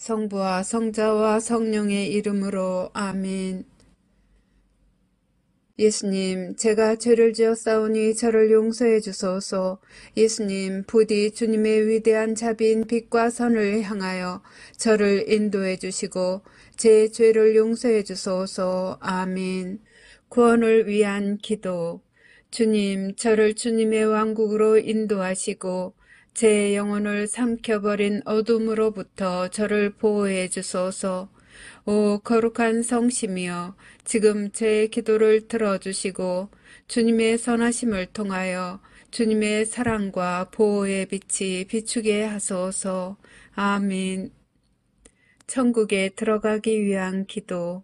성부와 성자와 성령의 이름으로 아멘. 예수님, 제가 죄를 지었사오니 저를 용서해 주소서. 예수님, 부디 주님의 위대한 자비인 빛과 선을 향하여 저를 인도해 주시고 제 죄를 용서해 주소서. 아멘. 구원을 위한 기도. 주님, 저를 주님의 왕국으로 인도하시고 제 영혼을 삼켜버린 어둠으로부터 저를 보호해 주소서. 오 거룩한 성심이여, 지금 제 기도를 들어주시고 주님의 선하심을 통하여 주님의 사랑과 보호의 빛이 비추게 하소서. 아멘. 천국에 들어가기 위한 기도.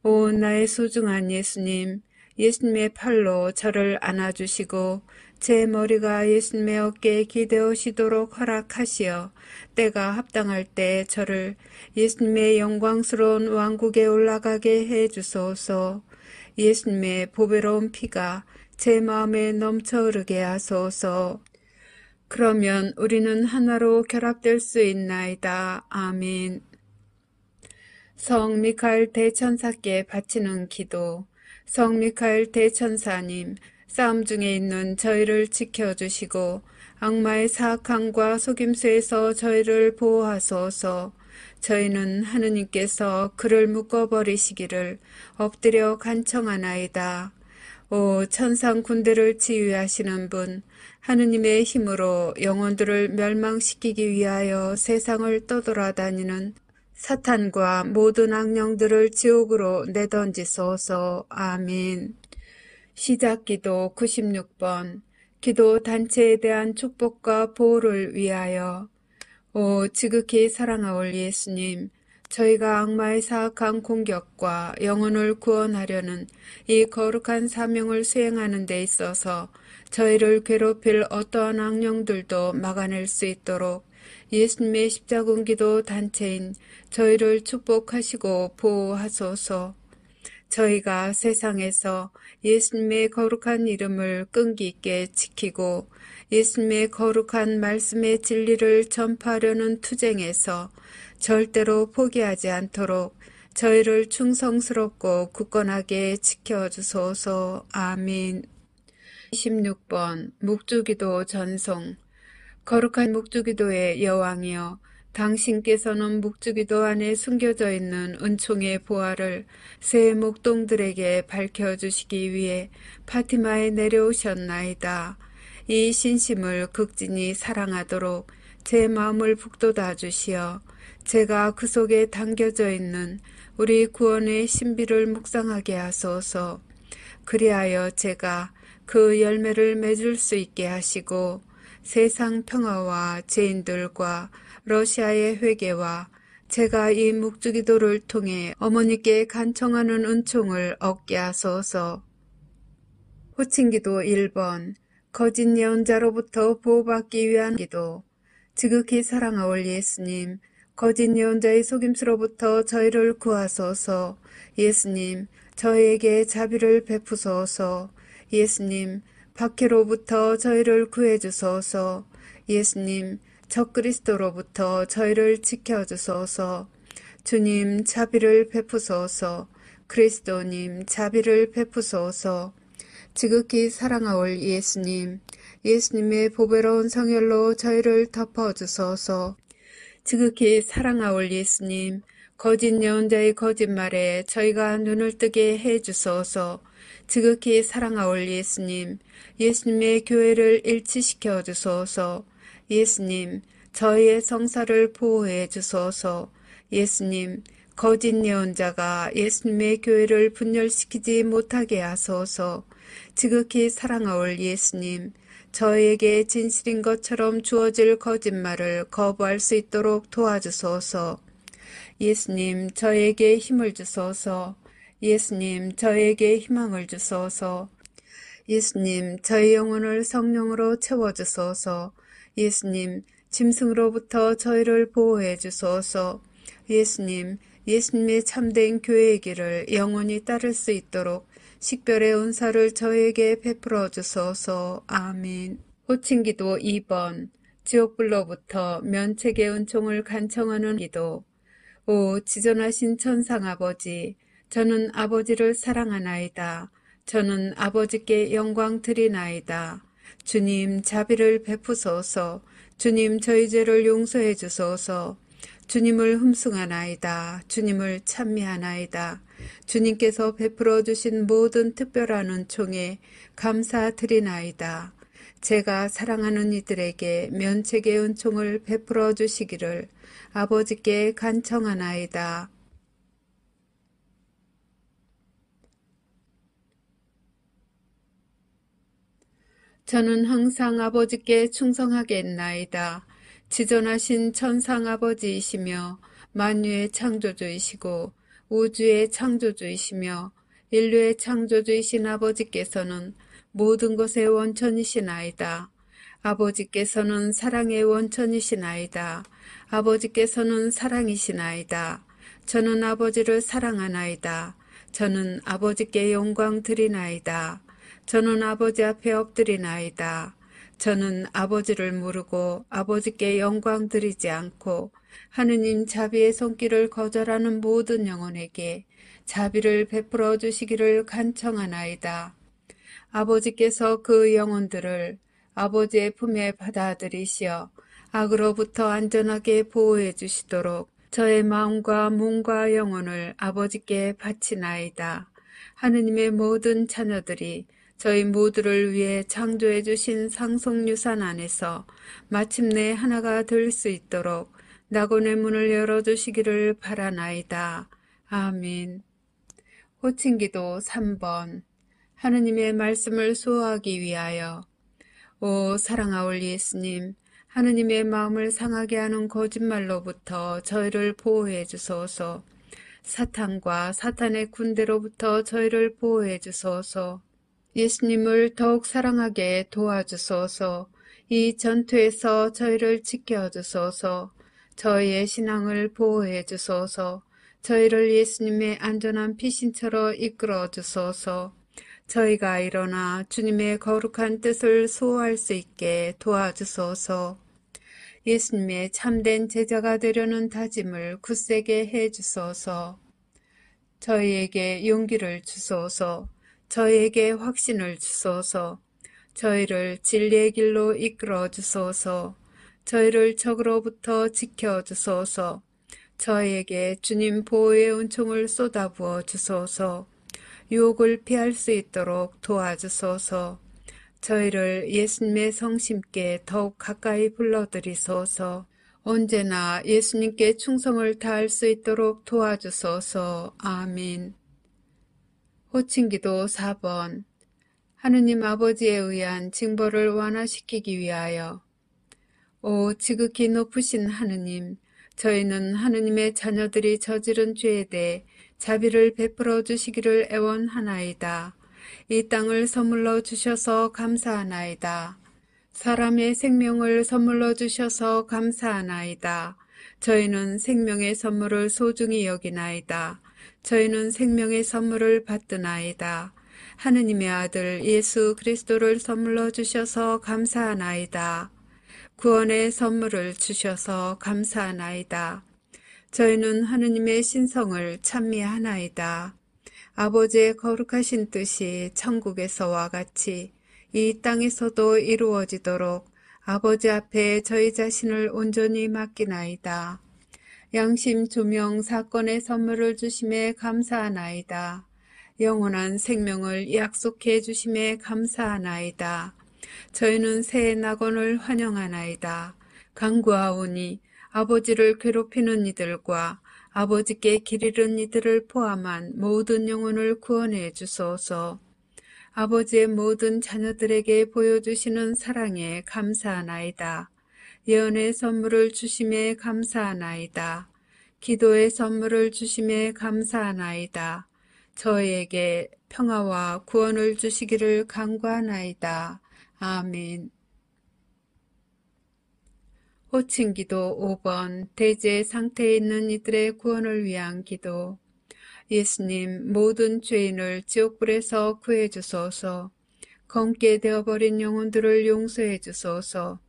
오 나의 소중한 예수님, 예수님의 팔로 저를 안아주시고 제 머리가 예수님의 어깨에 기대어시도록 허락하시어 때가 합당할 때 저를 예수님의 영광스러운 왕국에 올라가게 해주소서. 예수님의 보배로운 피가 제 마음에 넘쳐 흐르게 하소서. 그러면 우리는 하나로 결합될 수 있나이다. 아멘. 성 미카엘 대천사께 바치는 기도. 성 미카엘 대천사님, 싸움 중에 있는 저희를 지켜주시고 악마의 사악함과 속임수에서 저희를 보호하소서. 저희는 하느님께서 그를 묶어버리시기를 엎드려 간청하나이다. 오 천상 군대를 지휘하시는 분, 하느님의 힘으로 영혼들을 멸망시키기 위하여 세상을 떠돌아다니는 사탄과 모든 악령들을 지옥으로 내던지소서. 아멘. 시작기도 96번. 기도 단체에 대한 축복과 보호를 위하여. 오 지극히 사랑하올 예수님, 저희가 악마의 사악한 공격과 영혼을 구원하려는 이 거룩한 사명을 수행하는 데 있어서 저희를 괴롭힐 어떠한 악령들도 막아낼 수 있도록 예수님의 십자군기도 단체인 저희를 축복하시고 보호하소서. 저희가 세상에서 예수님의 거룩한 이름을 끈기 있게 지키고 예수님의 거룩한 말씀의 진리를 전파하려는 투쟁에서 절대로 포기하지 않도록 저희를 충성스럽고 굳건하게 지켜주소서. 아멘. 26번 묵주기도 전송. 거룩한 묵주기도의 여왕이여, 당신께서는 묵주기도 안에 숨겨져 있는 은총의 보화를 새 목동들에게 밝혀주시기 위해 파티마에 내려오셨나이다. 이 신심을 극진히 사랑하도록 제 마음을 북돋아 주시어 제가 그 속에 담겨져 있는 우리 구원의 신비를 묵상하게 하소서. 그리하여 제가 그 열매를 맺을 수 있게 하시고 세상 평화와 죄인들과 러시아의 회개와 제가 이 묵주기도를 통해 어머니께 간청하는 은총을 얻게 하소서. 호칭기도 1번. 거짓 예언자로부터 보호받기 위한 기도. 지극히 사랑하올 예수님, 거짓 예언자의 속임수로부터 저희를 구하소서. 예수님, 저희에게 자비를 베푸소서. 예수님, 박해로부터 저희를 구해주소서. 예수님, 적그리스도로부터 저희를 지켜주소서. 주님, 자비를 베푸소서. 그리스도님, 자비를 베푸소서. 지극히 사랑하올 예수님, 예수님의 보배로운 성혈로 저희를 덮어주소서. 지극히 사랑하올 예수님, 거짓 예언자의 거짓말에 저희가 눈을 뜨게 해주소서. 지극히 사랑하올 예수님, 예수님의 교회를 일치시켜 주소서. 예수님, 저희의 성사를 보호해 주소서. 예수님, 거짓 예언자가 예수님의 교회를 분열시키지 못하게 하소서. 지극히 사랑하올 예수님, 저희에게 진실인 것처럼 주어질 거짓말을 거부할 수 있도록 도와주소서. 예수님, 저에게 힘을 주소서. 예수님, 저에게 희망을 주소서. 예수님, 저희 영혼을 성령으로 채워주소서. 예수님, 짐승으로부터 저희를 보호해 주소서. 예수님, 예수님의 참된 교회의 길을 영원히 따를 수 있도록 식별의 은사를 저에게 베풀어 주소서. 아멘. 호칭기도 2번. 지옥불로부터 면책의 은총을 간청하는 기도. 오 지존하신 천상 아버지, 저는 아버지를 사랑하나이다. 저는 아버지께 영광 드리나이다. 주님 자비를 베푸소서. 주님 저희 죄를 용서해 주소서. 주님을 흠숭하나이다. 주님을 찬미하나이다. 주님께서 베풀어 주신 모든 특별한 은총에 감사드리나이다. 제가 사랑하는 이들에게 면책의 은총을 베풀어 주시기를 아버지께 간청하나이다. 저는 항상 아버지께 충성하겠나이다. 지존하신 천상 아버지이시며 만유의 창조주이시고 우주의 창조주이시며 인류의 창조주이신 아버지께서는 모든 것의 원천이시나이다. 아버지께서는 사랑의 원천이시나이다. 아버지께서는 사랑이시나이다. 저는 아버지를 사랑하나이다. 저는 아버지께 영광 드리나이다. 저는 아버지 앞에 엎드리나이다. 저는 아버지를 모르고 아버지께 영광 드리지 않고 하느님 자비의 손길을 거절하는 모든 영혼에게 자비를 베풀어 주시기를 간청하나이다. 아버지께서 그 영혼들을 아버지의 품에 받아들이시어 악으로부터 안전하게 보호해 주시도록 저의 마음과 몸과 영혼을 아버지께 바치나이다. 하느님의 모든 자녀들이 저희 모두를 위해 창조해 주신 상속유산 안에서 마침내 하나가 될 수 있도록 낙원의 문을 열어주시기를 바라나이다. 아멘. 호칭기도 3번. 하느님의 말씀을 수호하기 위하여. 오 사랑하올 예수님, 하느님의 마음을 상하게 하는 거짓말로부터 저희를 보호해 주소서. 사탄과 사탄의 군대로부터 저희를 보호해 주소서. 예수님을 더욱 사랑하게 도와주소서. 이 전투에서 저희를 지켜주소서. 저희의 신앙을 보호해 주소서. 저희를 예수님의 안전한 피신처로 이끌어 주소서. 저희가 일어나 주님의 거룩한 뜻을 수호할 수 있게 도와주소서. 예수님의 참된 제자가 되려는 다짐을 굳세게 해 주소서. 저희에게 용기를 주소서. 저희에게 확신을 주소서. 저희를 진리의 길로 이끌어 주소서. 저희를 적으로부터 지켜 주소서. 저희에게 주님 보호의 은총을 쏟아부어 주소서. 유혹을 피할 수 있도록 도와주소서. 저희를 예수님의 성심께 더욱 가까이 불러들이소서. 언제나 예수님께 충성을 다할 수 있도록 도와주소서. 아멘. 호칭기도 4번. 하느님 아버지에 의한 징벌을 완화시키기 위하여. 오 지극히 높으신 하느님, 저희는 하느님의 자녀들이 저지른 죄에 대해 자비를 베풀어 주시기를 애원하나이다. 이 땅을 선물로 주셔서 감사하나이다. 사람의 생명을 선물로 주셔서 감사하나이다. 저희는 생명의 선물을 소중히 여기나이다. 저희는 생명의 선물을 받드나이다. 하느님의 아들 예수 그리스도를 선물로 주셔서 감사하나이다. 구원의 선물을 주셔서 감사하나이다. 저희는 하느님의 신성을 찬미하나이다. 아버지의 거룩하신 뜻이 천국에서와 같이 이 땅에서도 이루어지도록 아버지 앞에 저희 자신을 온전히 맡기나이다. 양심 조명 사건의 선물을 주심에 감사하나이다. 영원한 생명을 약속해 주심에 감사하나이다. 저희는 새 낙원을 환영하나이다. 간구하오니 아버지를 괴롭히는 이들과 아버지께 길 잃은 이들을 포함한 모든 영혼을 구원해 주소서. 아버지의 모든 자녀들에게 보여주시는 사랑에 감사하나이다. 예언의 선물을 주심에 감사하나이다. 기도의 선물을 주심에 감사하나이다. 저희에게 평화와 구원을 주시기를 간구하나이다. 아멘. 호칭기도 5번. 대제 상태에 있는 이들의 구원을 위한 기도. 예수님, 모든 죄인을 지옥불에서 구해 주소서. 검게 되어버린 영혼들을 용서해 주소서.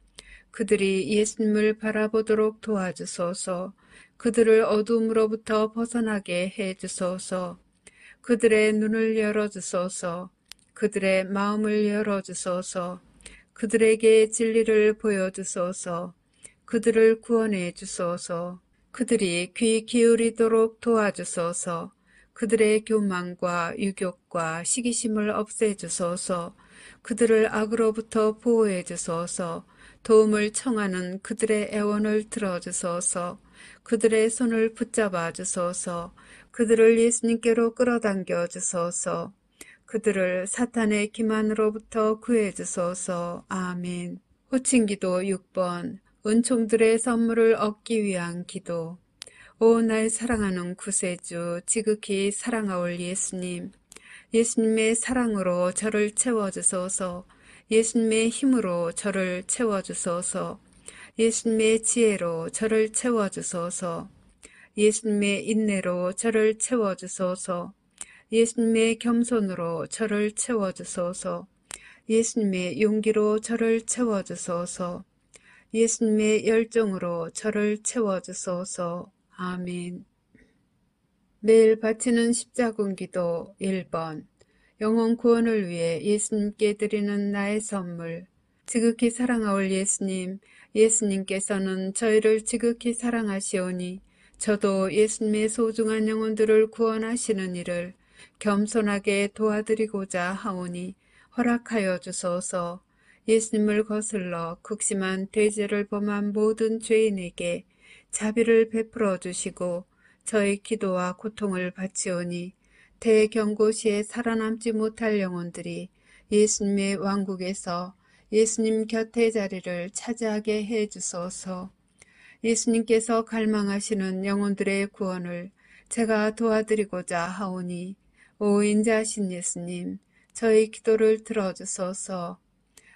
그들이 예수님을 바라보도록 도와주소서. 그들을 어둠으로부터 벗어나게 해 주소서. 그들의 눈을 열어주소서. 그들의 마음을 열어주소서. 그들에게 진리를 보여주소서. 그들을 구원해 주소서. 그들이 귀 기울이도록 도와주소서. 그들의 교만과 유욕과 시기심을 없애주소서. 그들을 악으로부터 보호해 주소서. 도움을 청하는 그들의 애원을 들어주소서. 그들의 손을 붙잡아 주소서. 그들을 예수님께로 끌어당겨 주소서. 그들을 사탄의 기만으로부터 구해 주소서. 아멘. 호칭기도 6번. 은총들의 선물을 얻기 위한 기도. 오, 날 사랑하는 구세주, 지극히 사랑하올 예수님. 예수님의 사랑으로 저를 채워주소서. 예수님의 힘으로 저를 채워주소서. 예수님의 지혜로 저를 채워주소서. 예수님의 인내로 저를 채워주소서. 예수님의 겸손으로 저를 채워주소서. 예수님의 용기로 저를 채워주소서. 예수님의 열정으로 저를 채워주소서. 아멘. 매일 바치는 십자군기도 1번. 영혼 구원을 위해 예수님께 드리는 나의 선물. 지극히 사랑하올 예수님, 예수님께서는 저희를 지극히 사랑하시오니 저도 예수님의 소중한 영혼들을 구원하시는 일을 겸손하게 도와드리고자 하오니 허락하여 주소서. 예수님을 거슬러 극심한 대죄를 범한 모든 죄인에게 자비를 베풀어 주시고 저의 기도와 고통을 바치오니 대경고시에 살아남지 못할 영혼들이 예수님의 왕국에서 예수님 곁의 자리를 차지하게 해 주소서. 예수님께서 갈망하시는 영혼들의 구원을 제가 도와드리고자 하오니 오 인자하신 예수님, 저희 기도를 들어주소서.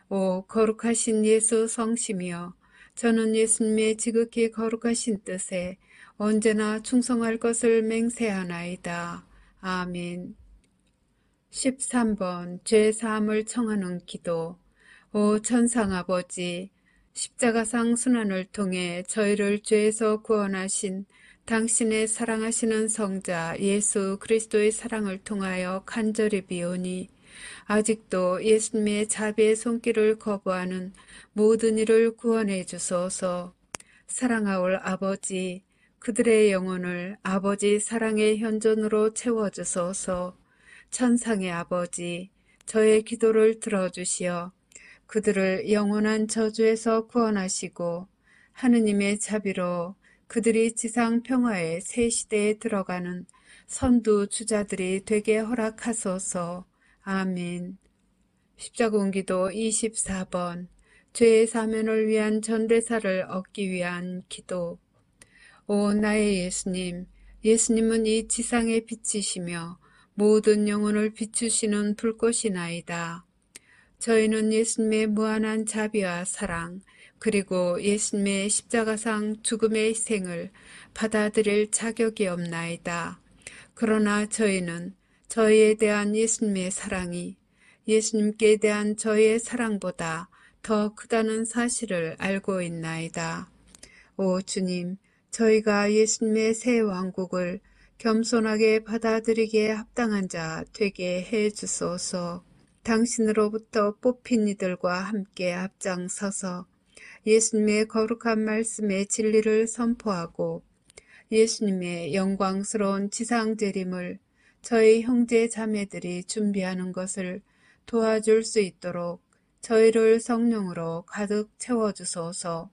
오 거룩하신 예수 성심이여, 저는 예수님의 지극히 거룩하신 뜻에 언제나 충성할 것을 맹세하나이다. 아멘. 13번 죄사함을 청하는 기도. 오 천상아버지, 십자가상 순환을 통해 저희를 죄에서 구원하신 당신의 사랑하시는 성자 예수 그리스도의 사랑을 통하여 간절히 비오니 아직도 예수님의 자비의 손길을 거부하는 모든 이를 구원해 주소서. 사랑하올 아버지, 그들의 영혼을 아버지 사랑의 현존으로 채워주소서. 천상의 아버지, 저의 기도를 들어주시어 그들을 영원한 저주에서 구원하시고 하느님의 자비로 그들이 지상 평화의 새 시대에 들어가는 선두 주자들이 되게 허락하소서. 아멘. 십자군기도 24번. 죄의 사면을 위한 전대사를 얻기 위한 기도. 오 나의 예수님, 예수님은 이 지상의 빛이시며 모든 영혼을 비추시는 불꽃이나이다. 저희는 예수님의 무한한 자비와 사랑, 그리고 예수님의 십자가상 죽음의 희생을 받아들일 자격이 없나이다. 그러나 저희는 저희에 대한 예수님의 사랑이 예수님께 대한 저희의 사랑보다 더 크다는 사실을 알고 있나이다. 오 주님, 저희가 예수님의 새 왕국을 겸손하게 받아들이기에 합당한 자 되게 해 주소서. 당신으로부터 뽑힌 이들과 함께 앞장서서 예수님의 거룩한 말씀의 진리를 선포하고 예수님의 영광스러운 지상 재림을 저희 형제 자매들이 준비하는 것을 도와줄 수 있도록 저희를 성령으로 가득 채워주소서.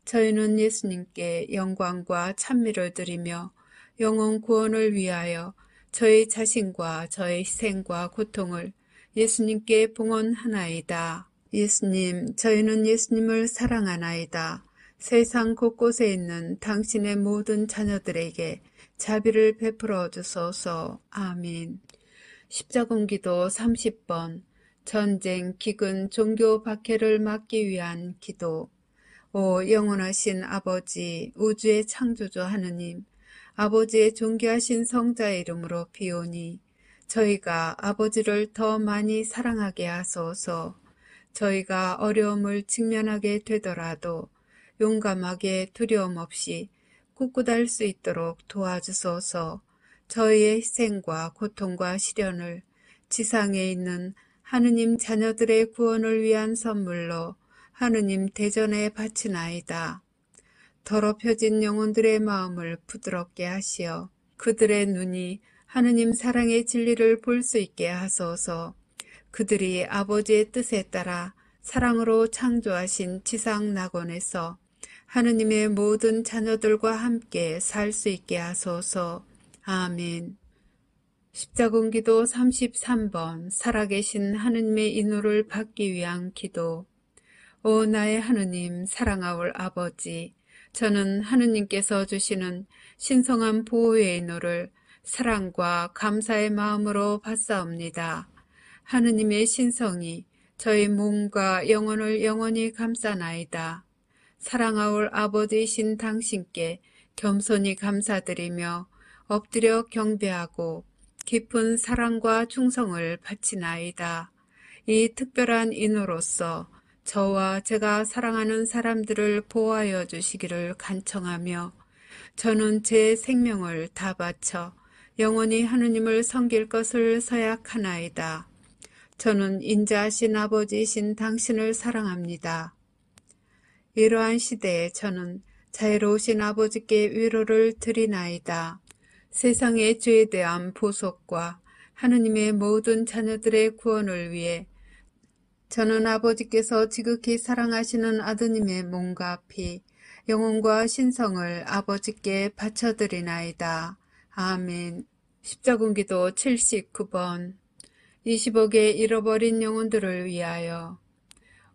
저희는 예수님께 영광과 찬미를 드리며 영혼 구원을 위하여 저희 자신과 저희 희생과 고통을 예수님께 봉헌하나이다. 예수님, 저희는 예수님을 사랑하나이다. 세상 곳곳에 있는 당신의 모든 자녀들에게 자비를 베풀어 주소서. 아멘. 십자군기도 30번. 전쟁, 기근, 종교 박해를 막기 위한 기도. 오 영원하신 아버지, 우주의 창조주 하느님, 아버지의 존귀하신 성자의 이름으로 비오니 저희가 아버지를 더 많이 사랑하게 하소서. 저희가 어려움을 직면하게 되더라도 용감하게 두려움 없이 굳굳할 수 있도록 도와주소서. 저희의 희생과 고통과 시련을 지상에 있는 하느님 자녀들의 구원을 위한 선물로 하느님 대전에 바치나이다. 더럽혀진 영혼들의 마음을 부드럽게 하시어 그들의 눈이 하느님 사랑의 진리를 볼 수 있게 하소서. 그들이 아버지의 뜻에 따라 사랑으로 창조하신 지상 낙원에서 하느님의 모든 자녀들과 함께 살 수 있게 하소서. 아멘. 십자군기도 33번 살아계신 하느님의 인노를 받기 위한 기도. 오 나의 하느님 사랑하올 아버지, 저는 하느님께서 주시는 신성한 보호의 인노를 사랑과 감사의 마음으로 받사옵니다. 하느님의 신성이 저희 몸과 영혼을 영원히 감싸나이다. 사랑하올 아버지이신 당신께 겸손히 감사드리며 엎드려 경배하고 깊은 사랑과 충성을 바치나이다. 이 특별한 인호로서 저와 제가 사랑하는 사람들을 보호하여 주시기를 간청하며 저는 제 생명을 다 바쳐 영원히 하느님을 섬길 것을 서약하나이다. 저는 인자하신 아버지이신 당신을 사랑합니다. 이러한 시대에 저는 자애로우신 아버지께 위로를 드리나이다. 세상의 죄에 대한 보속과 하느님의 모든 자녀들의 구원을 위해 저는 아버지께서 지극히 사랑하시는 아드님의 몸과 피, 영혼과 신성을 아버지께 바쳐드리나이다. 아멘. 십자군기도 79번 20억의 잃어버린 영혼들을 위하여.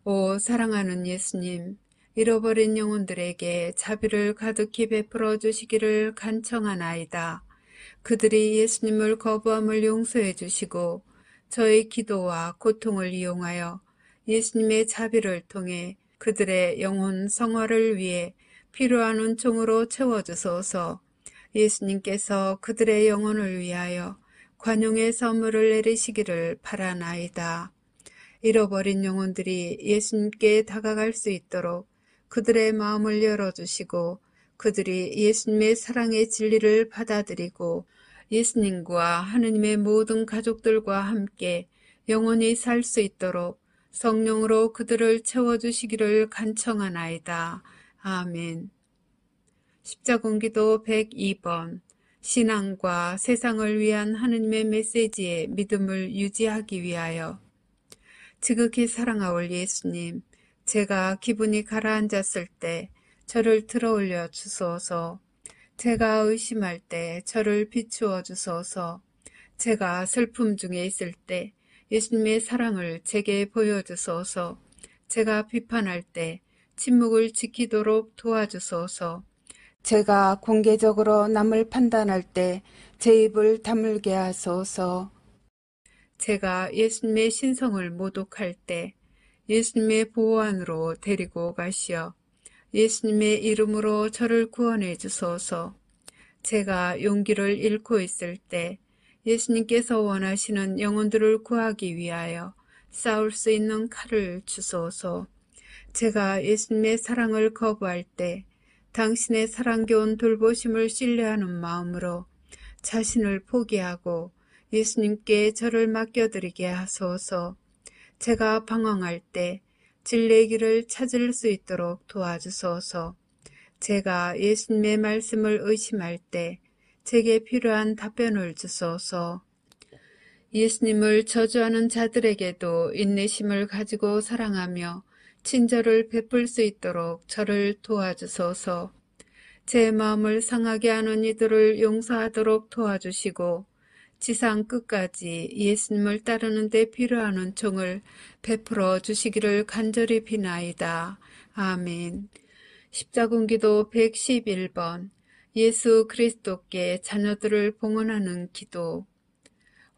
오 사랑하는 예수님, 잃어버린 영혼들에게 자비를 가득히 베풀어 주시기를 간청하나이다. 그들이 예수님을 거부함을 용서해 주시고 저의 기도와 고통을 이용하여 예수님의 자비를 통해 그들의 영혼 성화를 위해 필요한 은총으로 채워주소서. 예수님께서 그들의 영혼을 위하여 관용의 선물을 내리시기를 바라나이다. 잃어버린 영혼들이 예수님께 다가갈 수 있도록 그들의 마음을 열어주시고 그들이 예수님의 사랑의 진리를 받아들이고 예수님과 하느님의 모든 가족들과 함께 영원히 살 수 있도록 성령으로 그들을 채워주시기를 간청하나이다. 아멘. 십자군기도 102번 신앙과 세상을 위한 하느님의 메시지에 믿음을 유지하기 위하여. 지극히 사랑하올 예수님, 제가 기분이 가라앉았을 때 저를 들어올려 주소서. 제가 의심할 때 저를 비추어 주소서. 제가 슬픔 중에 있을 때 예수님의 사랑을 제게 보여주소서. 제가 비판할 때 침묵을 지키도록 도와주소서. 제가 공개적으로 남을 판단할 때 제 입을 다물게 하소서. 제가 예수님의 신성을 모독할 때 예수님의 보호 안으로 데리고 가시어 예수님의 이름으로 저를 구원해 주소서. 제가 용기를 잃고 있을 때 예수님께서 원하시는 영혼들을 구하기 위하여 싸울 수 있는 칼을 주소서. 제가 예수님의 사랑을 거부할 때 당신의 사랑겨운 돌보심을 신뢰하는 마음으로 자신을 포기하고 예수님께 저를 맡겨드리게 하소서. 제가 방황할 때 진리의 길을 찾을 수 있도록 도와주소서. 제가 예수님의 말씀을 의심할 때 제게 필요한 답변을 주소서. 예수님을 저주하는 자들에게도 인내심을 가지고 사랑하며 친절을 베풀 수 있도록 저를 도와주소서. 제 마음을 상하게 하는 이들을 용서하도록 도와주시고 지상 끝까지 예수님을 따르는 데 필요한 은총을 베풀어 주시기를 간절히 비나이다. 아멘. 십자군기도 111번 예수 그리스도께 자녀들을 봉헌하는 기도.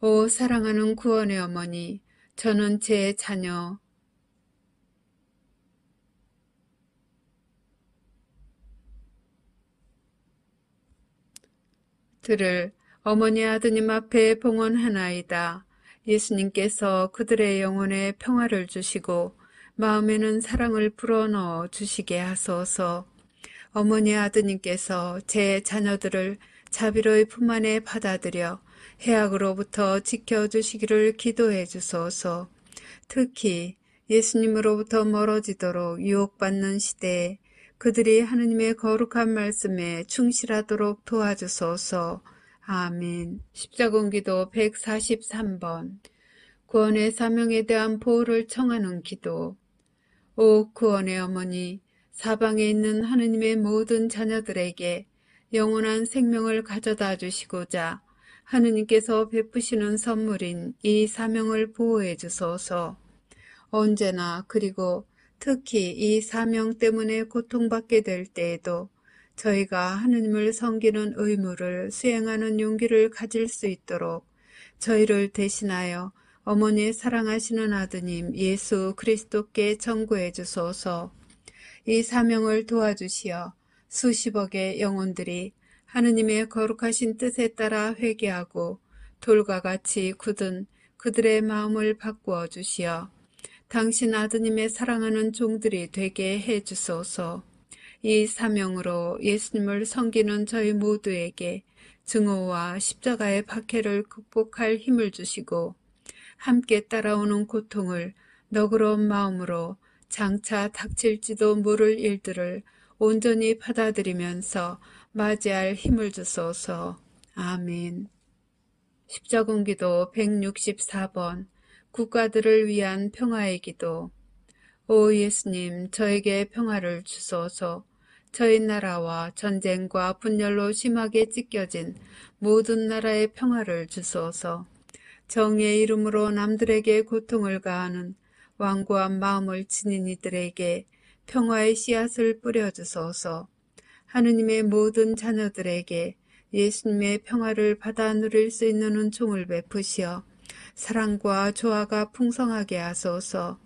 오 사랑하는 구원의 어머니, 저는 제 자녀 들을 어머니 아드님 앞에 봉헌하나이다. 예수님께서 그들의 영혼에 평화를 주시고 마음에는 사랑을 불어넣어 주시게 하소서. 어머니 아드님께서 제 자녀들을 자비로이 품 안에 받아들여 해악으로부터 지켜주시기를 기도해 주소서. 특히 예수님으로부터 멀어지도록 유혹받는 시대에 그들이 하느님의 거룩한 말씀에 충실하도록 도와주소서. 아멘. 십자군기도 143번. 구원의 사명에 대한 보호를 청하는 기도. 오 구원의 어머니, 사방에 있는 하느님의 모든 자녀들에게 영원한 생명을 가져다 주시고자 하느님께서 베푸시는 선물인 이 사명을 보호해 주소서. 언제나 그리고 특히 이 사명 때문에 고통받게 될 때에도 저희가 하느님을 섬기는 의무를 수행하는 용기를 가질 수 있도록 저희를 대신하여 어머니의 사랑하시는 아드님 예수 그리스도께 청구해 주소서. 이 사명을 도와주시어 수십억의 영혼들이 하느님의 거룩하신 뜻에 따라 회개하고 돌과 같이 굳은 그들의 마음을 바꾸어 주시어 당신 아드님의 사랑하는 종들이 되게 해 주소서. 이 사명으로 예수님을 섬기는 저희 모두에게 증오와 십자가의 박해를 극복할 힘을 주시고 함께 따라오는 고통을 너그러운 마음으로 장차 닥칠지도 모를 일들을 온전히 받아들이면서 맞이할 힘을 주소서. 아멘. 십자군기도 164번. 국가들을 위한 평화의 기도. 오 예수님, 저에게 평화를 주소서. 저희 나라와 전쟁과 분열로 심하게 찢겨진 모든 나라의 평화를 주소서. 정의의 이름으로 남들에게 고통을 가하는 완고한 마음을 지닌 이들에게 평화의 씨앗을 뿌려주소서. 하느님의 모든 자녀들에게 예수님의 평화를 받아 누릴 수 있는 은총을 베푸시어 사랑과 조화가 풍성하게 하소서.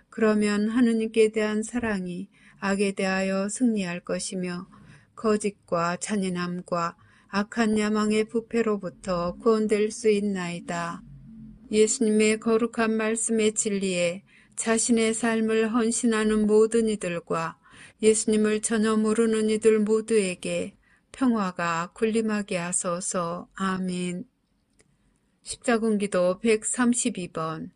그러면 하느님께 대한 사랑이 악에 대하여 승리할 것이며 거짓과 잔인함과 악한 야망의 부패로부터 구원될 수 있나이다. 예수님의 거룩한 말씀의 진리에 자신의 삶을 헌신하는 모든 이들과 예수님을 전혀 모르는 이들 모두에게 평화가 군림하게 하소서. 아멘. 십자군기도 132번.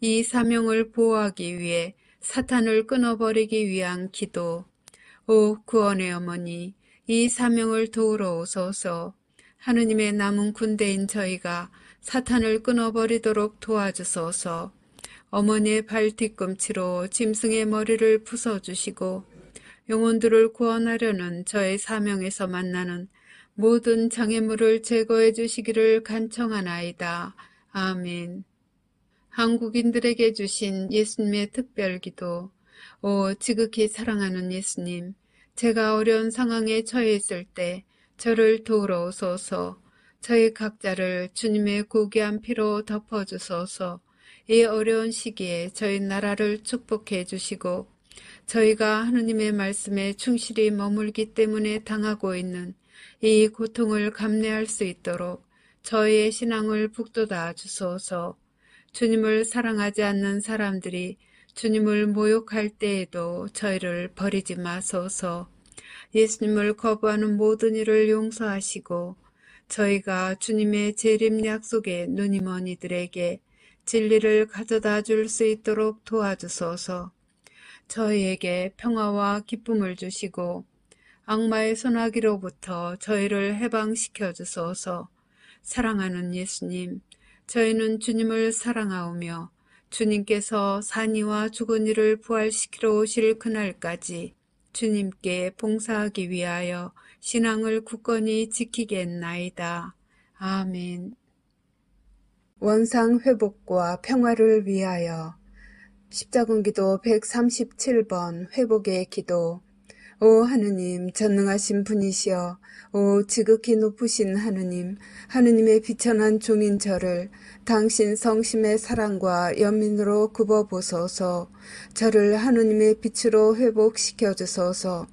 이 사명을 보호하기 위해 사탄을 끊어버리기 위한 기도. 오 구원의 어머니, 이 사명을 도우러 오소서. 하느님의 남은 군대인 저희가 사탄을 끊어버리도록 도와주소서. 어머니의 발 뒤꿈치로 짐승의 머리를 부숴주시고 영혼들을 구원하려는 저의 사명에서 만나는 모든 장애물을 제거해 주시기를 간청하나이다. 아멘. 한국인들에게 주신 예수님의 특별기도. 오 지극히 사랑하는 예수님, 제가 어려운 상황에 처해 있을 때 저를 도우러 오소서. 저희 각자를 주님의 고귀한 피로 덮어주소서. 이 어려운 시기에 저희 나라를 축복해 주시고 저희가 하느님의 말씀에 충실히 머물기 때문에 당하고 있는 이 고통을 감내할 수 있도록 저희의 신앙을 북돋아 주소서. 주님을 사랑하지 않는 사람들이 주님을 모욕할 때에도 저희를 버리지 마소서. 예수님을 거부하는 모든 일을 용서하시고 저희가 주님의 재림 약속에 눈이 먼 이들에게 진리를 가져다 줄 수 있도록 도와주소서. 저희에게 평화와 기쁨을 주시고 악마의 손아귀로부터 저희를 해방시켜 주소서. 사랑하는 예수님, 저희는 주님을 사랑하오며 주님께서 산이와 죽은 이를 부활시키러 오실 그날까지 주님께 봉사하기 위하여 신앙을 굳건히 지키겠나이다. 아멘. 원상 회복과 평화를 위하여. 십자군기도 137번. 회복의 기도. 오 하느님, 전능하신 분이시여, 오 지극히 높으신 하느님, 하느님의 비천한 종인 저를 당신 성심의 사랑과 연민으로 굽어보소서. 저를 하느님의 빛으로 회복시켜 주소서.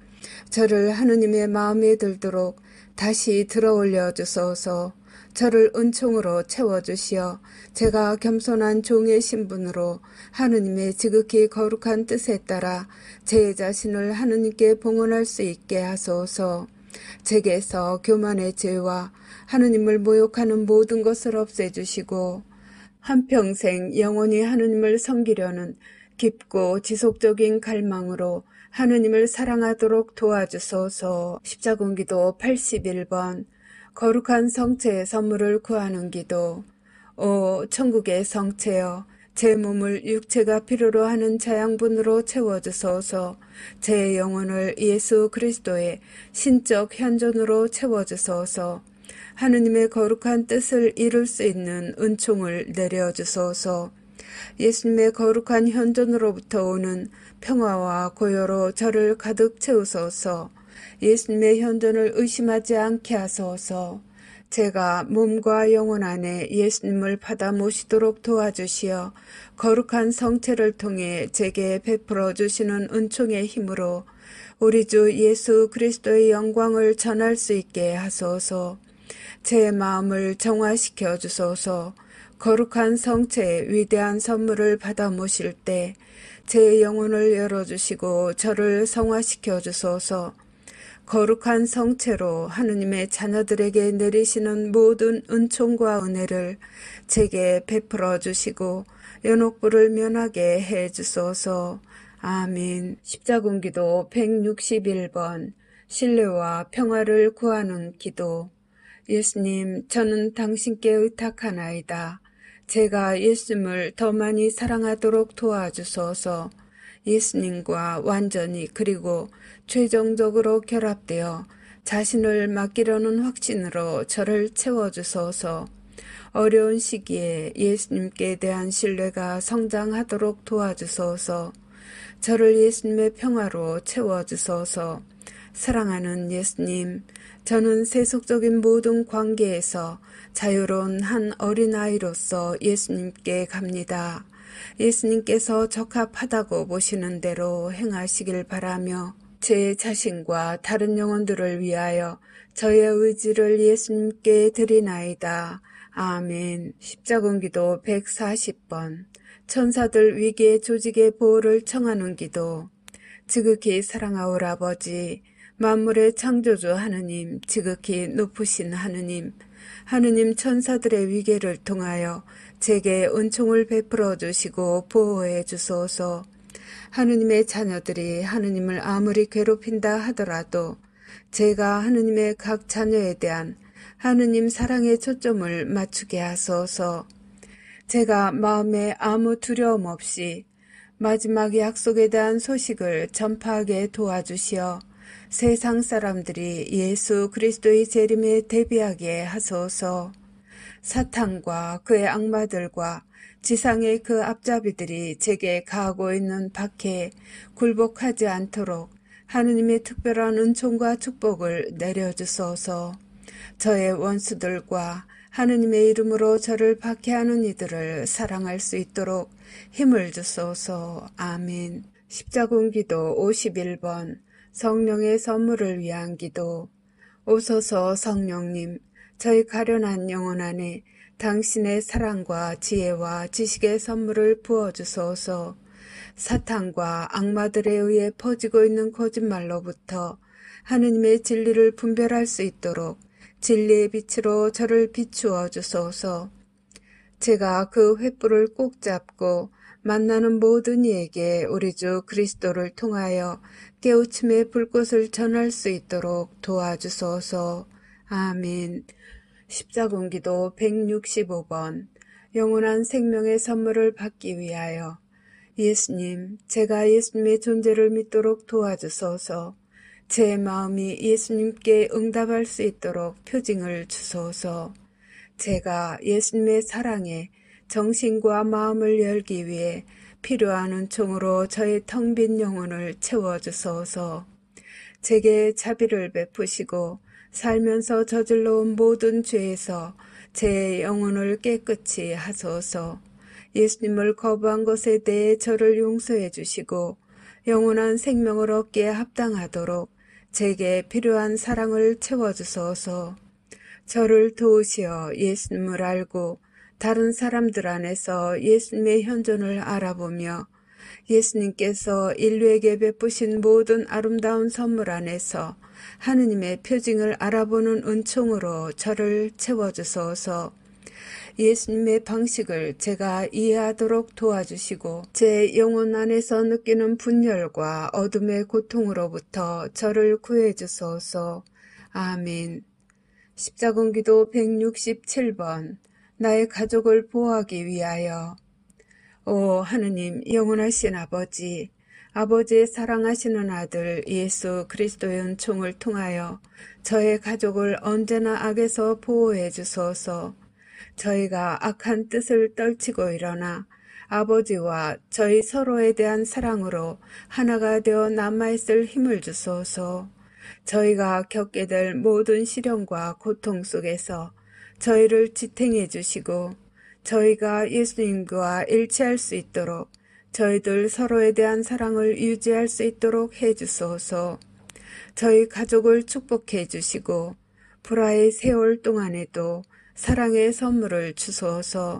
저를 하느님의 마음에 들도록 다시 들어올려 주소서. 저를 은총으로 채워주시어 제가 겸손한 종의 신분으로 하느님의 지극히 거룩한 뜻에 따라 제 자신을 하느님께 봉헌할 수 있게 하소서. 제게서 교만의 죄와 하느님을 모욕하는 모든 것을 없애주시고 한평생 영원히 하느님을 섬기려는 깊고 지속적인 갈망으로 하느님을 사랑하도록 도와주소서. 십자군기도 81번 거룩한 성체의 선물을 구하는 기도. 오 천국의 성체여, 제 몸을 육체가 필요로 하는 자양분으로 채워주소서. 제 영혼을 예수 그리스도의 신적 현존으로 채워주소서. 하느님의 거룩한 뜻을 이룰 수 있는 은총을 내려주소서. 예수님의 거룩한 현존으로부터 오는 평화와 고요로 저를 가득 채우소서. 예수님의 현존을 의심하지 않게 하소서. 제가 몸과 영혼 안에 예수님을 받아 모시도록 도와주시어 거룩한 성체를 통해 제게 베풀어 주시는 은총의 힘으로 우리 주 예수 그리스도의 영광을 전할 수 있게 하소서. 제 마음을 정화시켜 주소서. 거룩한 성체의 위대한 선물을 받아 모실 때 제 영혼을 열어주시고 저를 성화시켜 주소서. 거룩한 성체로 하느님의 자녀들에게 내리시는 모든 은총과 은혜를 제게 베풀어 주시고 연옥불을 면하게 해 주소서. 아멘. 십자군기도 161번 신뢰와 평화를 구하는 기도. 예수님, 저는 당신께 의탁하나이다. 제가 예수님을 더 많이 사랑하도록 도와주소서. 예수님과 완전히 그리고 최종적으로 결합되어 자신을 맡기려는 확신으로 저를 채워주소서. 어려운 시기에 예수님께 대한 신뢰가 성장하도록 도와주소서. 저를 예수님의 평화로 채워주소서. 사랑하는 예수님, 저는 세속적인 모든 관계에서 자유로운 한 어린아이로서 예수님께 갑니다. 예수님께서 적합하다고 보시는 대로 행하시길 바라며 제 자신과 다른 영혼들을 위하여 저의 의지를 예수님께 드리나이다. 아멘. 십자군기도 140번 천사들 위기의 조직의 보호를 청하는 기도. 지극히 사랑하올 아버지, 만물의 창조주 하느님, 지극히 높으신 하느님, 하느님 천사들의 위계를 통하여 제게 은총을 베풀어 주시고 보호해 주소서. 하느님의 자녀들이 하느님을 아무리 괴롭힌다 하더라도 제가 하느님의 각 자녀에 대한 하느님 사랑의 초점을 맞추게 하소서. 제가 마음에 아무 두려움 없이 마지막 약속에 대한 소식을 전파하게 도와주시어 세상 사람들이 예수 그리스도의 재림에 대비하게 하소서. 사탄과 그의 악마들과 지상의 그 앞잡이들이 제게 가하고 있는 박해에 굴복하지 않도록 하느님의 특별한 은총과 축복을 내려주소서. 저의 원수들과 하느님의 이름으로 저를 박해하는 이들을 사랑할 수 있도록 힘을 주소서. 아멘. 십자군기도 51번 성령의 선물을 위한 기도. 오소서 성령님, 저희 가련한 영혼 안에 당신의 사랑과 지혜와 지식의 선물을 부어주소서. 사탄과 악마들에 의해 퍼지고 있는 거짓말로부터 하느님의 진리를 분별할 수 있도록 진리의 빛으로 저를 비추어 주소서. 제가 그 횃불을 꼭 잡고 만나는 모든 이에게 우리 주 그리스도를 통하여 깨우침의 불꽃을 전할 수 있도록 도와주소서. 아멘. 십자군기도 165번 영원한 생명의 선물을 받기 위하여. 예수님, 제가 예수님의 존재를 믿도록 도와주소서. 제 마음이 예수님께 응답할 수 있도록 표징을 주소서. 제가 예수님의 사랑에 정신과 마음을 열기 위해 필요한 은총으로 저의 텅 빈 영혼을 채워주소서. 제게 자비를 베푸시고 살면서 저질러온 모든 죄에서 제 영혼을 깨끗이 하소서. 예수님을 거부한 것에 대해 저를 용서해 주시고 영원한 생명을 얻기에 합당하도록 제게 필요한 사랑을 채워주소서. 저를 도우시어 예수님을 알고 다른 사람들 안에서 예수님의 현존을 알아보며 예수님께서 인류에게 베푸신 모든 아름다운 선물 안에서 하느님의 표징을 알아보는 은총으로 저를 채워주소서. 예수님의 방식을 제가 이해하도록 도와주시고 제 영혼 안에서 느끼는 분열과 어둠의 고통으로부터 저를 구해주소서. 아멘. 십자군기도 167번. 나의 가족을 보호하기 위하여. 오 하느님, 영원하신 아버지, 아버지의 사랑하시는 아들 예수 그리스도의 은총을 통하여 저의 가족을 언제나 악에서 보호해 주소서. 저희가 악한 뜻을 떨치고 일어나 아버지와 저희 서로에 대한 사랑으로 하나가 되어 남아있을 힘을 주소서. 저희가 겪게 될 모든 시련과 고통 속에서 저희를 지탱해 주시고 저희가 예수님과 일치할 수 있도록 저희들 서로에 대한 사랑을 유지할 수 있도록 해주소서. 저희 가족을 축복해 주시고 불화의 세월 동안에도 사랑의 선물을 주소서.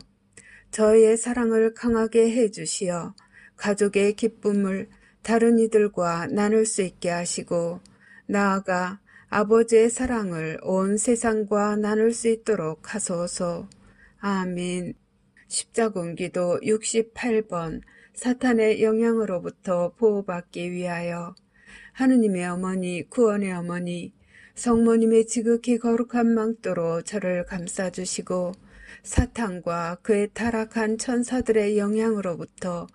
저희의 사랑을 강하게 해주시어 가족의 기쁨을 다른 이들과 나눌 수 있게 하시고 나아가 아버지의 사랑을 온 세상과 나눌 수 있도록 하소서. 아멘. 십자군기도 68번. 사탄의 영향으로부터 보호받기 위하여. 하느님의 어머니, 구원의 어머니, 성모님의 지극히 거룩한 망토로 저를 감싸주시고 사탄과 그의 타락한 천사들의 영향으로부터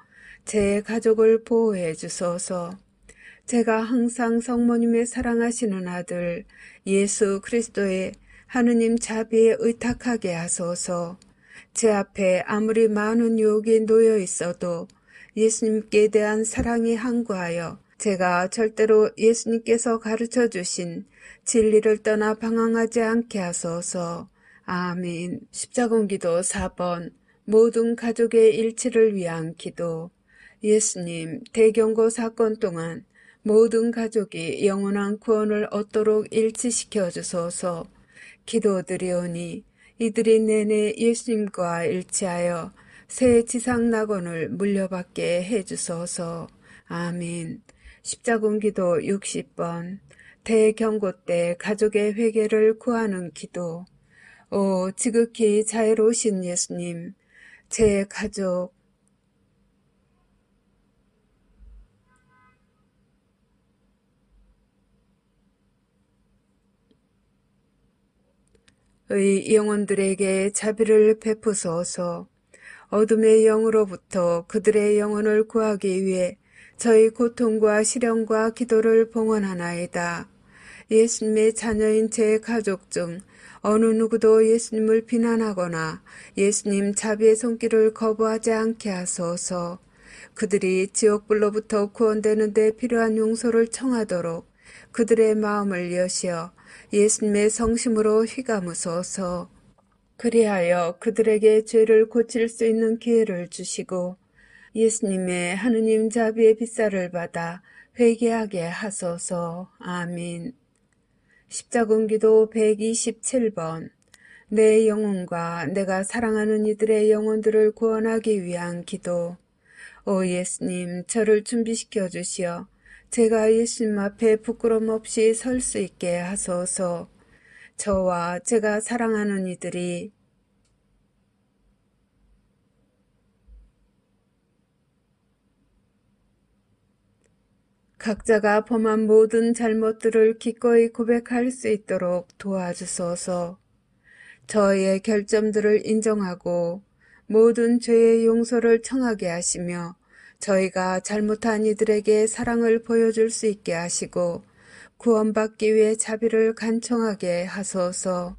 제 가족을 보호해 주소서. 제가 항상 성모님의 사랑하시는 아들 예수 그리스도의 하느님 자비에 의탁하게 하소서. 제 앞에 아무리 많은 유혹이 놓여 있어도 예수님께 대한 사랑이 항구하여 제가 절대로 예수님께서 가르쳐 주신 진리를 떠나 방황하지 않게 하소서. 아멘. 십자군기도 4번. 모든 가족의 일치를 위한 기도. 예수님, 대경고 사건 동안 모든 가족이 영원한 구원을 얻도록 일치시켜 주소서. 기도드리오니 이들이 내내 예수님과 일치하여 새 지상 낙원을 물려받게 해주소서. 아멘. 십자군기도 60번. 대경고 때 가족의 회개를 구하는 기도. 오 지극히 자애로우신 예수님, 제 가족 의 영혼들에게 자비를 베푸소서. 어둠의 영으로부터 그들의 영혼을 구하기 위해 저희 고통과 시련과 기도를 봉헌하나이다. 예수님의 자녀인 제 가족 중 어느 누구도 예수님을 비난하거나 예수님 자비의 손길을 거부하지 않게 하소서. 그들이 지옥불로부터 구원되는 데 필요한 용서를 청하도록 그들의 마음을 여시어 예수님의 성심으로 휘감으소서. 그리하여 그들에게 죄를 고칠 수 있는 기회를 주시고 예수님의 하느님 자비의 빗살을 받아 회개하게 하소서. 아멘. 십자군기도 127번. 내 영혼과 내가 사랑하는 이들의 영혼들을 구원하기 위한 기도. 오 예수님, 저를 준비시켜 주시어 제가 예수님 앞에 부끄럼 없이 설 수 있게 하소서. 저와 제가 사랑하는 이들이 각자가 범한 모든 잘못들을 기꺼이 고백할 수 있도록 도와주소서. 저의 결점들을 인정하고 모든 죄의 용서를 청하게 하시며 저희가 잘못한 이들에게 사랑을 보여줄 수 있게 하시고 구원받기 위해 자비를 간청하게 하소서.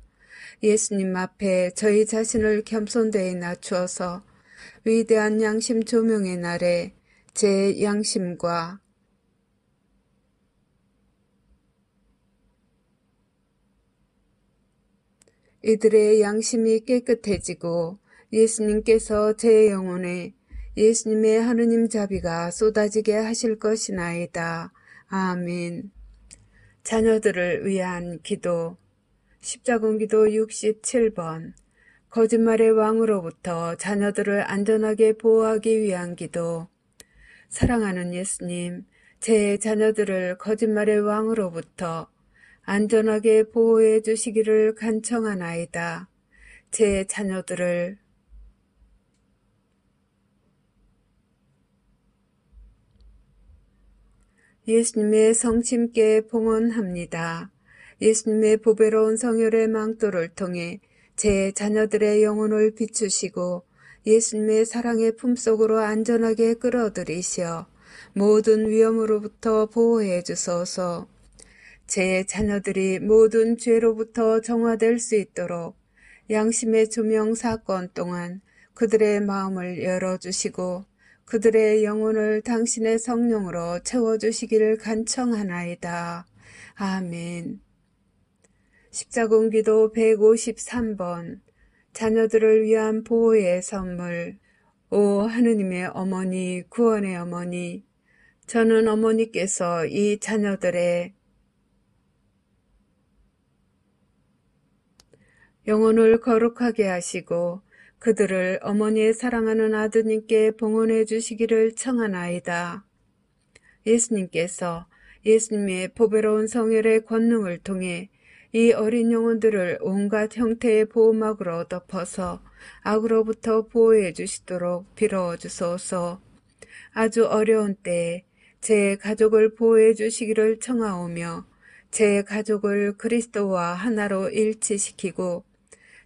예수님 앞에 저희 자신을 겸손되이 낮추어서 위대한 양심 조명의 날에 제 양심과 이들의 양심이 깨끗해지고 예수님께서 제 영혼에 예수님의 하느님 자비가 쏟아지게 하실 것이나이다. 아멘. 자녀들을 위한 기도. 십자군기도 67번. 거짓말의 왕으로부터 자녀들을 안전하게 보호하기 위한 기도. 사랑하는 예수님, 제 자녀들을 거짓말의 왕으로부터 안전하게 보호해 주시기를 간청하나이다. 제 자녀들을 예수님의 성심께 봉헌합니다. 예수님의 보배로운 성혈의 망토를 통해 제 자녀들의 영혼을 비추시고 예수님의 사랑의 품속으로 안전하게 끌어들이시어 모든 위험으로부터 보호해 주소서. 제 자녀들이 모든 죄로부터 정화될 수 있도록 양심의 조명 사건 동안 그들의 마음을 열어주시고 그들의 영혼을 당신의 성령으로 채워주시기를 간청하나이다. 아멘. 십자군기도 153번. 자녀들을 위한 보호의 선물. 오 하느님의 어머니, 구원의 어머니, 저는 어머니께서 이 자녀들의 영혼을 거룩하게 하시고 그들을 어머니의 사랑하는 아드님께 봉헌해 주시기를 청하나이다. 예수님께서 예수님의 보배로운 성혈의 권능을 통해 이 어린 영혼들을 온갖 형태의 보호막으로 덮어서 악으로부터 보호해 주시도록 빌어 주소서. 아주 어려운 때에 제 가족을 보호해 주시기를 청하오며 제 가족을 그리스도와 하나로 일치시키고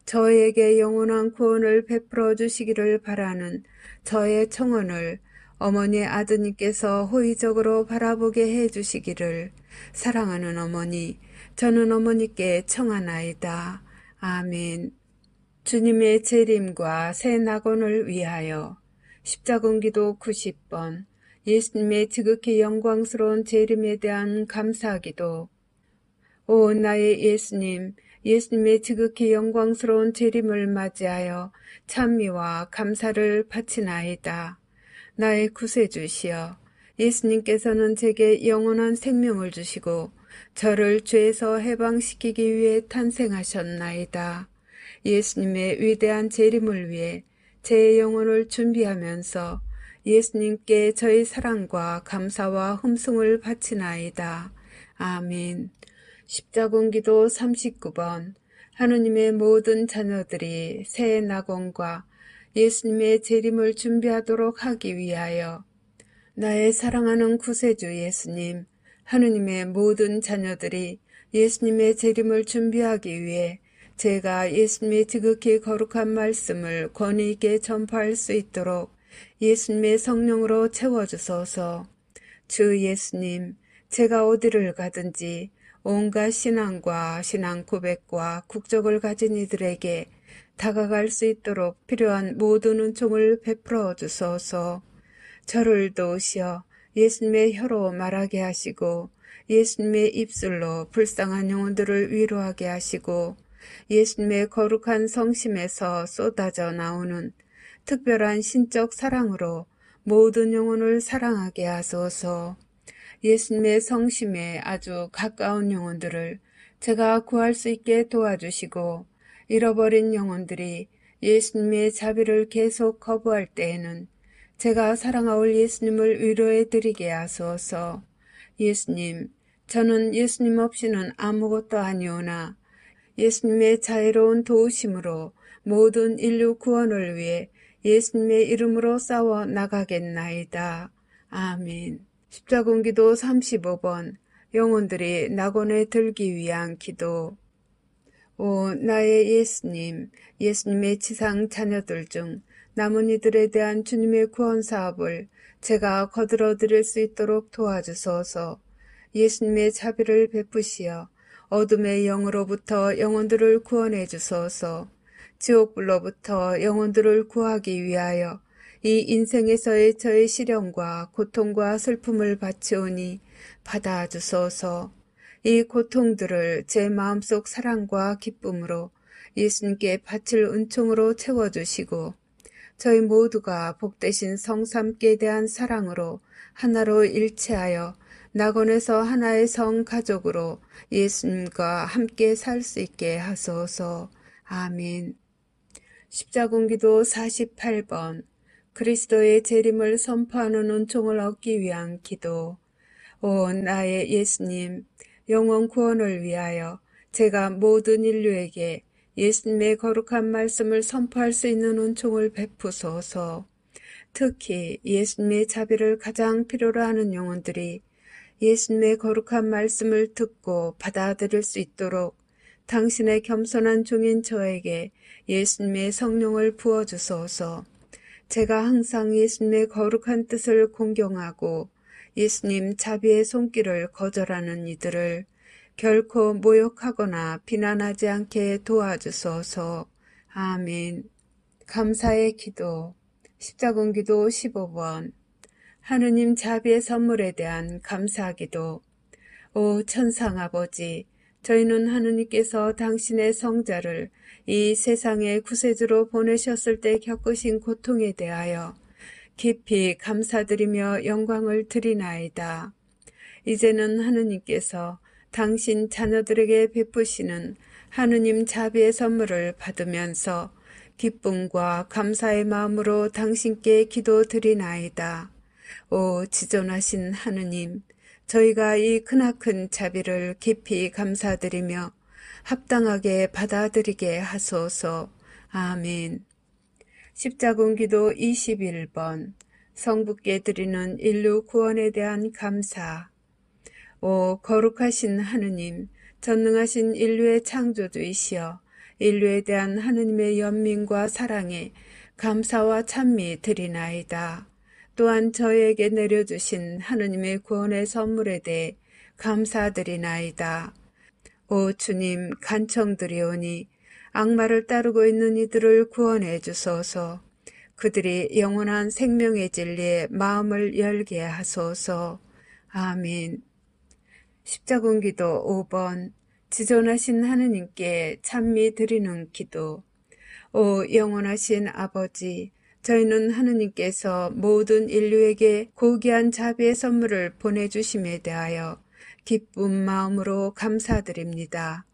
저에게 영원한 구원을 베풀어 주시기를 바라는 저의 청원을 어머니의 아드님께서 호의적으로 바라보게 해 주시기를 사랑하는 어머니, 저는 어머니께 청하나이다. 아멘. 주님의 재림과 새 낙원을 위하여. 십자군기도 90번. 예수님의 지극히 영광스러운 재림에 대한 감사기도. 오 나의 예수님, 예수님의 지극히 영광스러운 재림을 맞이하여 찬미와 감사를 바치나이다. 나의 구세주시여, 예수님께서는 제게 영원한 생명을 주시고 저를 죄에서 해방시키기 위해 탄생하셨나이다. 예수님의 위대한 재림을 위해 제 영혼을 준비하면서 예수님께 저의 사랑과 감사와 hum승을 바치나이다. 아멘. 십자군기도 39번. 하느님의 모든 자녀들이 새 낙원과 예수님의 재림을 준비하도록 하기 위하여. 나의 사랑하는 구세주 예수님, 하느님의 모든 자녀들이 예수님의 재림을 준비하기 위해 제가 예수님의 지극히 거룩한 말씀을 권위 있게 전파할 수 있도록 예수님의 성령으로 채워주소서. 주 예수님, 제가 어디를 가든지 온갖 신앙과 신앙 고백과 국적을 가진 이들에게 다가갈 수 있도록 필요한 모든 은총을 베풀어 주소서. 저를 도우시어 예수님의 혀로 말하게 하시고 예수님의 입술로 불쌍한 영혼들을 위로하게 하시고 예수님의 거룩한 성심에서 쏟아져 나오는 특별한 신적 사랑으로 모든 영혼을 사랑하게 하소서. 예수님의 성심에 아주 가까운 영혼들을 제가 구할 수 있게 도와주시고 잃어버린 영혼들이 예수님의 자비를 계속 거부할 때에는 제가 사랑하올 예수님을 위로해 드리게 하소서. 예수님, 저는 예수님 없이는 아무것도 아니오나 예수님의 자애로운 도우심으로 모든 인류 구원을 위해 예수님의 이름으로 싸워 나가겠나이다. 아멘. 십자군기도 35번. 영혼들이 낙원에 들기 위한 기도. 오 나의 예수님, 예수님의 지상 자녀들 중 남은 이들에 대한 주님의 구원 사업을 제가 거들어 드릴 수 있도록 도와주소서. 예수님의 자비를 베푸시어 어둠의 영으로부터 영혼들을 구원해 주소서. 지옥불로부터 영혼들을 구하기 위하여 이 인생에서의 저의 시련과 고통과 슬픔을 바치오니 받아주소서. 이 고통들을 제 마음속 사랑과 기쁨으로 예수님께 바칠 은총으로 채워주시고 저희 모두가 복되신 성삼께 대한 사랑으로 하나로 일체하여 낙원에서 하나의 성 가족으로 예수님과 함께 살 수 있게 하소서. 아멘. 십자군기도 48번 그리스도의 재림을 선포하는 은총을 얻기 위한 기도. 오 나의 예수님, 영원 구원을 위하여 제가 모든 인류에게 예수님의 거룩한 말씀을 선포할 수 있는 은총을 베푸소서. 특히 예수님의 자비를 가장 필요로 하는 영혼들이 예수님의 거룩한 말씀을 듣고 받아들일 수 있도록 당신의 겸손한 종인 저에게 예수님의 성령을 부어주소서. 제가 항상 예수님의 거룩한 뜻을 공경하고 예수님 자비의 손길을 거절하는 이들을 결코 모욕하거나 비난하지 않게 도와주소서. 아멘. 감사의 기도. 십자군기도 15번 하느님 자비의 선물에 대한 감사기도. 오 천상아버지, 저희는 하느님께서 당신의 성자를 이 세상의 구세주로 보내셨을 때 겪으신 고통에 대하여 깊이 감사드리며 영광을 드리나이다. 이제는 하느님께서 당신 자녀들에게 베푸시는 하느님 자비의 선물을 받으면서 기쁨과 감사의 마음으로 당신께 기도드리나이다. 오 지존하신 하느님, 저희가 이 크나큰 자비를 깊이 감사드리며 합당하게 받아들이게 하소서. 아멘. 십자군기도 21번 성부께 드리는 인류 구원에 대한 감사. 오 거룩하신 하느님, 전능하신 인류의 창조주이시여 인류에 대한 하느님의 연민과 사랑에 감사와 찬미 드리나이다. 또한 저에게 내려주신 하느님의 구원의 선물에 대해 감사드리나이다. 오 주님, 간청드리오니 악마를 따르고 있는 이들을 구원해 주소서. 그들이 영원한 생명의 진리에 마음을 열게 하소서. 아멘. 십자군기도 5번 지존하신 하느님께 찬미 드리는 기도. 오 영원하신 아버지, 저희는 하느님께서 모든 인류에게 고귀한 자비의 선물을 보내주심에 대하여 기쁜 마음으로 감사드립니다.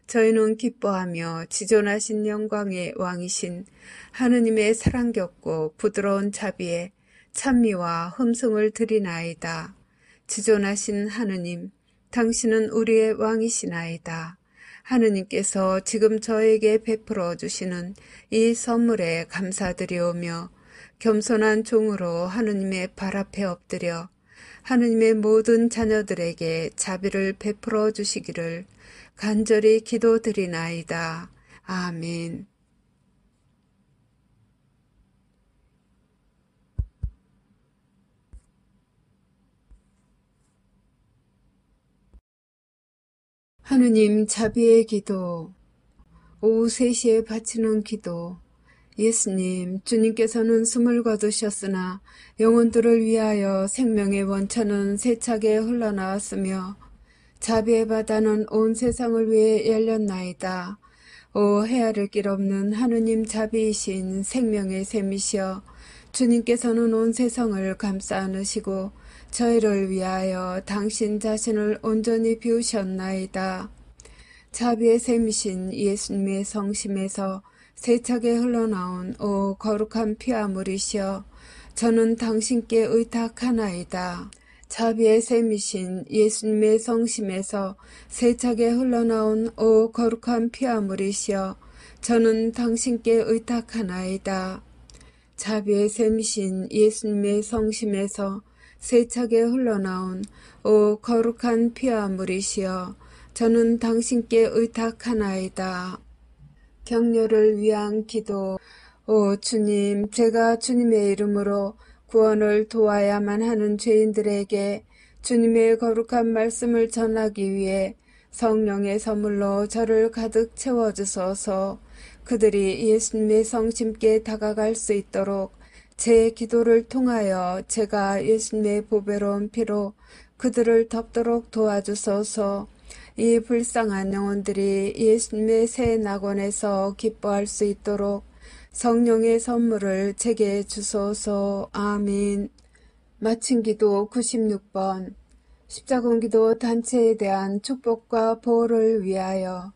저희는 기뻐하며 지존하신 영광의 왕이신 하느님의 사랑겹고 부드러운 자비에 찬미와 흠성을 드리나이다. 지존하신 하느님, 당신은 우리의 왕이시나이다. 하느님께서 지금 저에게 베풀어 주시는 이 선물에 감사드리오며 겸손한 종으로 하느님의 발 앞에 엎드려 하느님의 모든 자녀들에게 자비를 베풀어 주시기를 간절히 기도드리나이다. 아멘. 하느님 자비의 기도. 오후 3시에 바치는 기도. 예수님, 주님께서는 숨을 거두셨으나 영혼들을 위하여 생명의 원천은 세차게 흘러나왔으며 자비의 바다는 온 세상을 위해 열렸나이다. 오 헤아릴 길 없는 하느님 자비이신 생명의 샘이시여, 주님께서는 온 세상을 감싸 안으시고 저희를 위하여 당신 자신을 온전히 비우셨나이다. 자비의 샘이신 예수님의 성심에서 세차게 흘러나온 오 거룩한 피와 물이시여, 저는 당신께 의탁하나이다. 자비의 샘이신 예수님의 성심에서 세차게 흘러나온 오 거룩한 피와 물이시여, 저는 당신께 의탁하나이다. 자비의 샘이신 예수님의 성심에서 세차게 흘러나온 오 거룩한 피와 물이시여, 저는 당신께 의탁하나이다. 격려를 위한 기도. 오 주님, 제가 주님의 이름으로 구원을 도와야만 하는 죄인들에게 주님의 거룩한 말씀을 전하기 위해 성령의 선물로 저를 가득 채워주소서. 그들이 예수님의 성심께 다가갈 수 있도록 제 기도를 통하여 제가 예수님의 보배로운 피로 그들을 덮도록 도와주소서. 이 불쌍한 영혼들이 예수님의 새 낙원에서 기뻐할 수 있도록 성령의 선물을 제게 주소서. 아멘. 마친 기도 96번 십자군기도 단체에 대한 축복과 보호를 위하여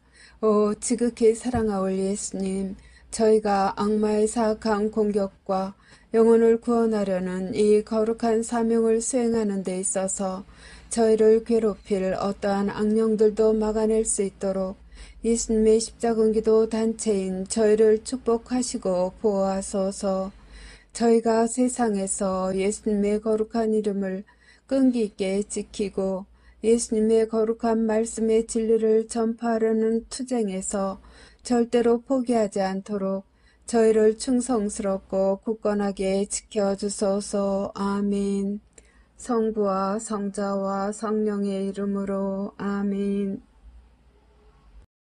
지극히 사랑하올 예수님, 저희가 악마의 사악한 공격과 영혼을 구원하려는 이 거룩한 사명을 수행하는 데 있어서 저희를 괴롭힐 어떠한 악령들도 막아낼 수 있도록 예수님의 십자군기도 단체인 저희를 축복하시고 보호하소서. 저희가 세상에서 예수님의 거룩한 이름을 끈기 있게 지키고 예수님의 거룩한 말씀의 진리를 전파하려는 투쟁에서 절대로 포기하지 않도록 저희를 충성스럽고 굳건하게 지켜주소서. 아멘. 성부와 성자와 성령의 이름으로 아멘.